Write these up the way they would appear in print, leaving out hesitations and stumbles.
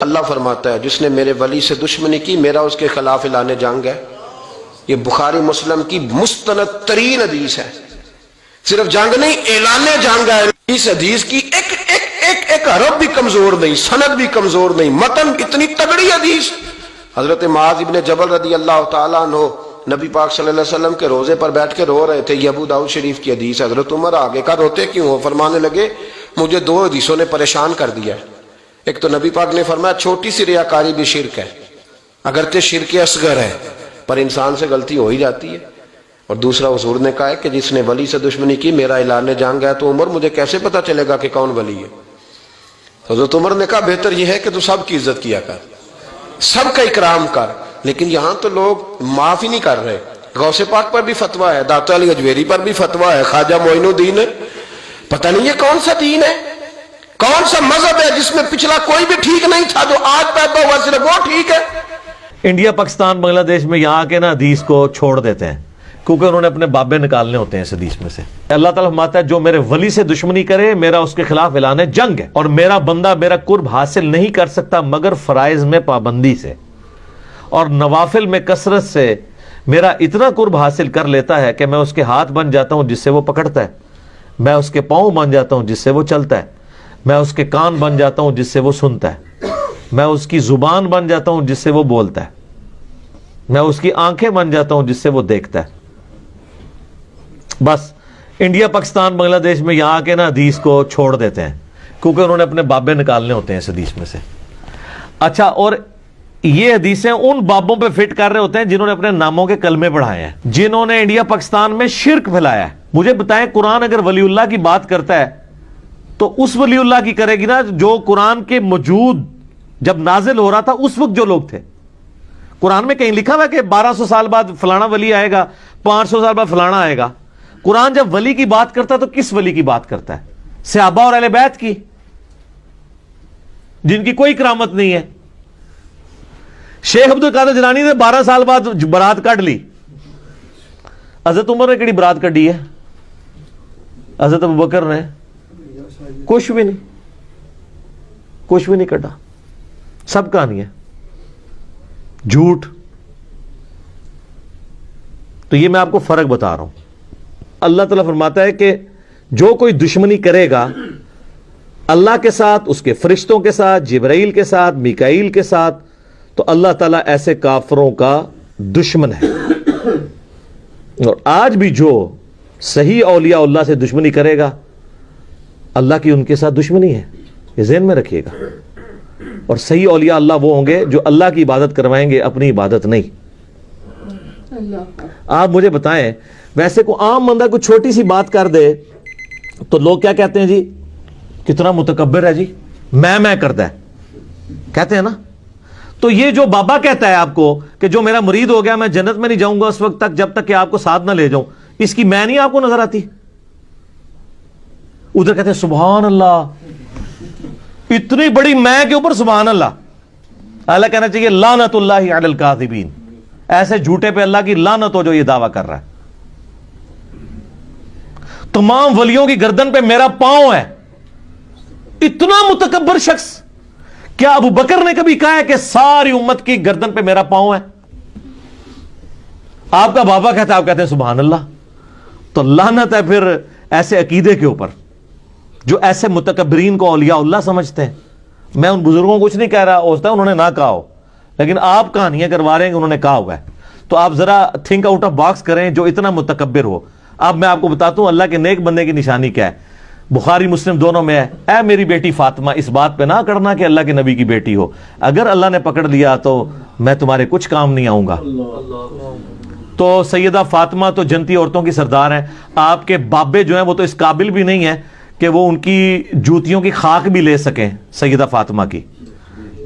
اللہ فرماتا ہے جس نے میرے ولی سے دشمنی کی میرا اس کے خلاف اعلان جنگ ہے۔ یہ بخاری مسلم کی مستند ترین حدیث ہے۔ صرف جنگ نہیں، اعلان جنگ ہے۔ اس حدیث کی ایک حرف بھی کمزور نہیں، سند بھی کمزور نہیں، متن اتنی تگڑی حدیث۔ حضرت معاذ ابن جبل رضی اللہ تعالیٰ عنہ نبی پاک صلی اللہ علیہ وسلم کے روزے پر بیٹھ کے رو رہے تھے۔ یہ ابو داؤد شریف کی حدیث۔ حضرت عمر آگے کا روتے کیوں ہو؟ فرمانے لگے مجھے دو حدیثوں نے پریشان کر دیا ہے۔ ایک تو نبی پاک نے فرمایا چھوٹی سی ریاکاری بھی شرک ہے، اگرچہ شرک اصغر ہے پر انسان سے غلطی ہو ہی جاتی ہے۔ اور دوسرا حضور نے کہا ہے کہ جس نے ولی سے دشمنی کی میرا اعلان جنگ ہے۔ تو عمر مجھے کیسے پتا چلے گا کہ کون ولی ہے؟ حضرت عمر نے کہا بہتر یہ ہے کہ تو سب کی عزت کیا کر، سب کا اکرام کر۔ لیکن یہاں تو لوگ معاف ہی نہیں کر رہے۔ غوث پاک پر بھی فتویٰ ہے، داتا علی اجویری پر بھی فتویٰ ہے، خواجہ معین الدین ہے۔ پتہ نہیں یہ کون سا دین ہے، کون سا مذہب ہے جس میں پچھلا کوئی بھی ٹھیک نہیں تھا، جو آج پیدا ہوا صرف وہ ٹھیک ہے۔ انڈیا پاکستان بنگلہ دیش میں یہاں کے نا حدیث کو چھوڑ دیتے ہیں کیونکہ انہوں نے اپنے بابے نکالنے ہوتے ہیں اس حدیث میں سے۔ اللہ تعالیٰ فرماتا ہے جو میرے ولی سے دشمنی کرے میرا اس کے خلاف اعلان جنگ ہے، اور میرا بندہ میرا قرب حاصل نہیں کر سکتا مگر فرائض میں پابندی سے، اور نوافل میں کثرت سے میرا اتنا قرب حاصل کر لیتا ہے کہ میں اس کے ہاتھ بن جاتا ہوں جس سے وہ پکڑتا ہے، میں اس کے پاؤں بن جاتا ہوں جس سے وہ چلتا ہے، میں اس کے کان بن جاتا ہوں جس سے وہ سنتا ہے، میں اس کی زبان بن جاتا ہوں جس سے وہ بولتا ہے، میں اس کی آنکھیں بن جاتا ہوں جس سے وہ دیکھتا ہے۔ بس انڈیا پاکستان بنگلہ دیش میں یہاں کے نا حدیث کو چھوڑ دیتے ہیں کیونکہ انہوں نے اپنے بابے نکالنے ہوتے ہیں اس حدیث میں سے۔ اچھا، اور یہ حدیثیں ان بابوں پہ فٹ کر رہے ہوتے ہیں جنہوں نے اپنے ناموں کے کلمے پڑھائے ہیں، جنہوں نے انڈیا پاکستان میں شرک پھیلایا ہے۔ مجھے بتائیں قرآن اگر ولی اللہ کی بات کرتا ہے تو اس ولی اللہ کی کرے گی نا جو قرآن کے موجود جب نازل ہو رہا تھا اس وقت جو لوگ تھے۔ قرآن میں کہیں لکھا ہوا ہے کہ 1200 سال بعد فلانا ولی آئے گا، 500 سال بعد فلانا آئے گا؟ قرآن جب ولی کی بات کرتا ہے تو کس ولی کی بات کرتا ہے؟ صحابہ اور اہل بیت کی، جن کی کوئی کرامت نہیں ہے۔ شیخ عبد القادر جیلانی نے 12 سال بعد برات کاٹ لی، حضرت عمر نے کڑی برات کٹی ہے؟ حضرت ابوبکر نے کچھ بھی نہیں کٹا، سب کہانی ہے جھوٹ۔ تو یہ میں آپ کو فرق بتا رہا ہوں۔ اللہ تعالیٰ فرماتا ہے کہ جو کوئی دشمنی کرے گا اللہ کے ساتھ، اس کے فرشتوں کے ساتھ، جبرائیل کے ساتھ، میکائیل کے ساتھ، تو اللہ تعالیٰ ایسے کافروں کا دشمن ہے۔ اور آج بھی جو صحیح اولیاء اللہ سے دشمنی کرے گا اللہ کی ان کے ساتھ دشمنی ہے، یہ ذہن میں رکھیے گا۔ اور صحیح اولیاء اللہ وہ ہوں گے جو اللہ کی عبادت کروائیں گے، اپنی عبادت نہیں۔ آپ مجھے بتائیں، ویسے کوئی عام بندہ کوئی چھوٹی سی بات کر دے تو لوگ کیا کہتے ہیں؟ جی کتنا متکبر ہے، جی میں کرتا ہے، کہتے ہیں نا۔ تو یہ جو بابا کہتا ہے آپ کو کہ جو میرا مرید ہو گیا میں جنت میں نہیں جاؤں گا اس وقت تک جب تک کہ آپ کو ساتھ نہ لے جاؤں، اس کی میں نہیں آپ کو نظر آتی؟ ادھر کہتے ہیں سبحان اللہ، اتنی بڑی میں کے اوپر سبحان اللہ۔ اللہ کہنا چاہیے لعنت اللہ علی الکاذبین، ایسے جھوٹے پہ اللہ کی لعنت ہو جو یہ دعویٰ کر رہا ہے۔ تمام ولیوں کی گردن پہ میرا پاؤں ہے، اتنا متکبر شخص۔ کیا ابو بکر نے کبھی کہا ہے کہ ساری امت کی گردن پہ میرا پاؤں ہے؟ آپ کا بابا کہتا ہے، آپ کہتے ہیں سبحان اللہ۔ تو لعنت ہے پھر ایسے عقیدے کے اوپر جو ایسے متکبرین کو اولیاء اللہ سمجھتے ہیں۔ میں ان بزرگوں کو کچھ نہیں کہہ رہا، ہوتا ہے انہوں نے نہ کہا ہو، لیکن آپ کہانیاں کروا رہے ہیں کہ انہوں نے کہا ہوا ہے۔ تو آپ ذرا تھنک آؤٹ آف باکس کریں جو اتنا متکبر ہو۔ اب میں آپ کو بتاتا ہوں اللہ کے نیک بندے کی نشانی کیا ہے۔ بخاری مسلم دونوں میں ہے، اے میری بیٹی فاطمہ اس بات پہ نہ کرنا کہ اللہ کے نبی کی بیٹی ہو، اگر اللہ نے پکڑ لیا تو میں تمہارے کچھ کام نہیں آؤں گا۔ تو سیدہ فاطمہ تو جنتی عورتوں کی سردار ہیں۔ آپ کے بابے جو ہیں وہ تو اس قابل بھی نہیں ہیں کہ وہ ان کی جوتیوں کی خاک بھی لے سکیں سیدہ فاطمہ کی،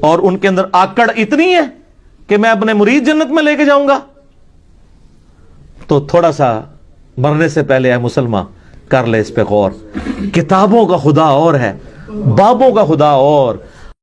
اور ان کے اندر آکڑ اتنی ہے کہ میں اپنے مرید جنت میں لے کے جاؤں گا۔ تو تھوڑا سا مرنے سے پہلے اے مسلمان کر لے اس پہ غور۔ کتابوں کا خدا اور ہے، بابوں کا خدا اور